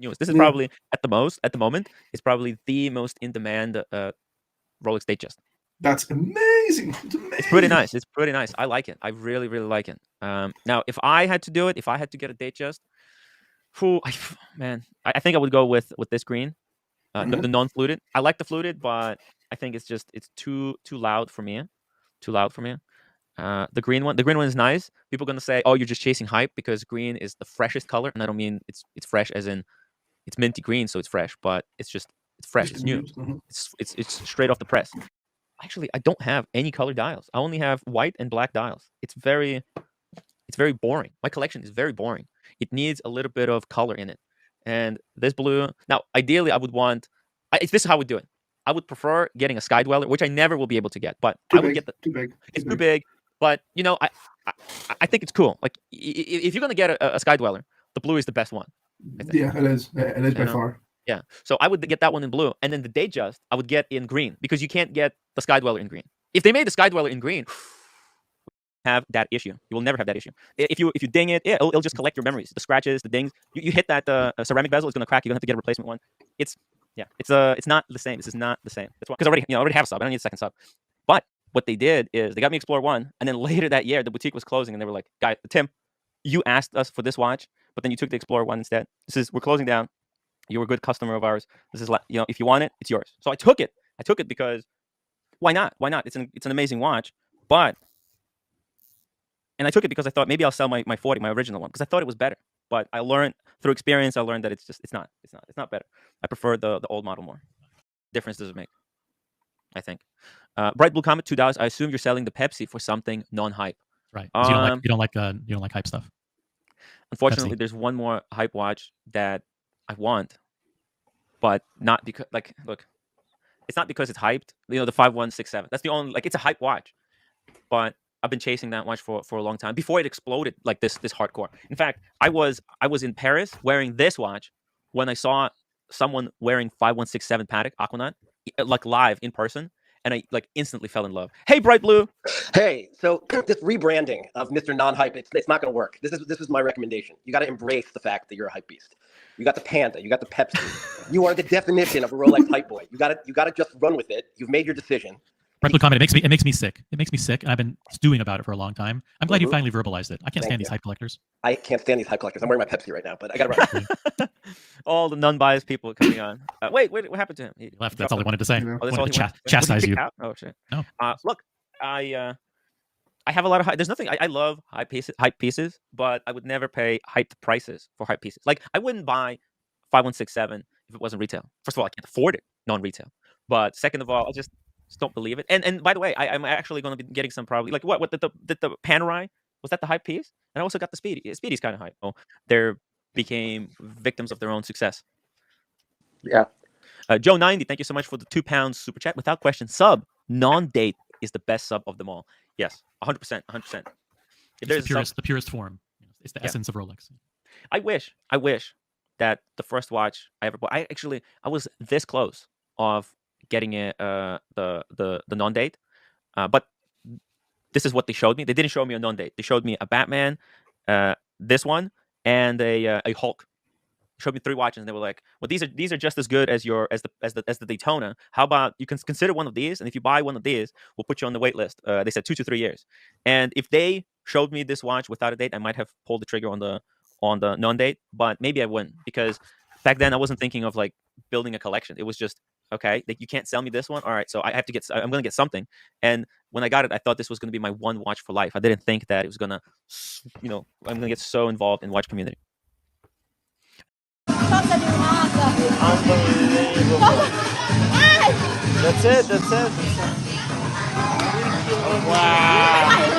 newest. This is Yeah. probably at the moment, it's probably the most in demand Rolex Datejust. That's amazing. It's pretty nice. It's pretty nice. I like it. I really, really like it. Now, if I had to do it, if I had to get a Datejust, man, I think I would go with this green, the non-fluted. I like the fluted, but I think it's too loud for me. Too loud for me. The green one is nice. People are gonna say, "Oh, you're just chasing hype," because green is the freshest color, and I don't mean it's fresh as in it's minty green, so it's fresh, but it's fresh. It's new. It's straight off the press. Actually, I don't have any color dials. I only have white and black dials. It's very boring. My collection is very boring. It needs a little bit of color in it. And this blue. Now, ideally, I would want. This is how I would do it. I would prefer getting a Sky Dweller, which I never will be able to get. But I would get the. Too big. It's too big. But I think it's cool. Like if you're gonna get a Sky Dweller, the blue is the best one. I think. Yeah, it is. It is by far. Yeah. So I would get that one in blue, and then the Datejust I would get in green, because you can't get the Sky Dweller in green. If they made the Sky Dweller in green, have that issue. You will never have that issue. If you ding it, it'll just collect your memories, the scratches, the dings. You hit that ceramic bezel, it's gonna crack. You're gonna have to get a replacement one. It's not the same. This is not the same. That's why, because I already have a sub. I don't need a second sub. But what they did is they got me Explorer 1, and then later that year the boutique was closing, and they were like, "Guys, Tim, you asked us for this watch, but then you took the Explorer 1 instead. We're closing down. You were a good customer of ours. This is if you want it, it's yours." So I took it. I took it because why not? Why not? It's an amazing watch, and I took it because I thought maybe I'll sell my 40, my original one, because I thought it was better. But I learned through experience. I learned that it's not better. I prefer the old model more. Difference does it make? I think. Bright Blue Comet, $2. I assume you're selling the Pepsi for something non-hype. Right. You don't like hype stuff. Unfortunately, Pepsi. There's one more hype watch that I want, but not because look, it's not because it's hyped. The 5167. That's the only it's a hype watch, but I've been chasing that watch for a long time before it exploded like this hardcore. In fact, I was in Paris wearing this watch when I saw someone wearing 5167 Patek Aquanaut live in person, and I instantly fell in love. Hey, Bright Blue. Hey, so this rebranding of Mr. Non-Hype, it's not going to work. This is my recommendation. You got to embrace the fact that you're a hype beast. You got the Panda, you got the Pepsi. You are the definition of a Rolex hype boy. You got to just run with it. You've made your decision. Bright Blue Comet, it makes me sick. It makes me sick, and I've been stewing about it for a long time. I'm glad you finally verbalized it. I can't stand these hype collectors. I can't stand these hype collectors. I'm wearing my Pepsi right now, but I got to run. All the non-biased people coming on. Wait, what happened to him? He left. That's all he wanted to say. Oh, that's all he wanted. Chastise you. Oh shit. No. Look, I have a lot of there's nothing. I love hype pieces, but I would never pay hyped prices for hype pieces. Like I wouldn't buy 5167 if it wasn't retail. First of all, I can't afford it non-retail. But second of all, I just don't believe it. And by the way, I'm actually going to be getting some probably what did the Panerai, was that the hype piece? And I also got the Speedy. Speedy's kind of hype. Oh, they became victims of their own success. Yeah. Joe 90, thank you so much for the £2 super chat. Without question, sub non-date is the best sub of them all. Yes, 100%. It's the purest form. It's the essence of Rolex. I wish that the first watch I ever bought. I was this close of getting it, the non-date, but this is what they showed me. They didn't show me a non-date. They showed me a Batman, this one, and a Hulk. They showed me 3 watches, and they were like, "Well, these are just as good as the Daytona. How about you can consider one of these? And if you buy one of these, we'll put you on the wait list." They said 2 to 3 years. And if they showed me this watch without a date, I might have pulled the trigger on the non-date, but maybe I wouldn't, because back then I wasn't thinking of building a collection. It was just, okay, you can't sell me this one. All right, so I'm going to get something. And when I got it, I thought this was going to be my one watch for life. I didn't think that it was going to, I'm going to get so involved in watch community. Unbelievable. That's it. Wow.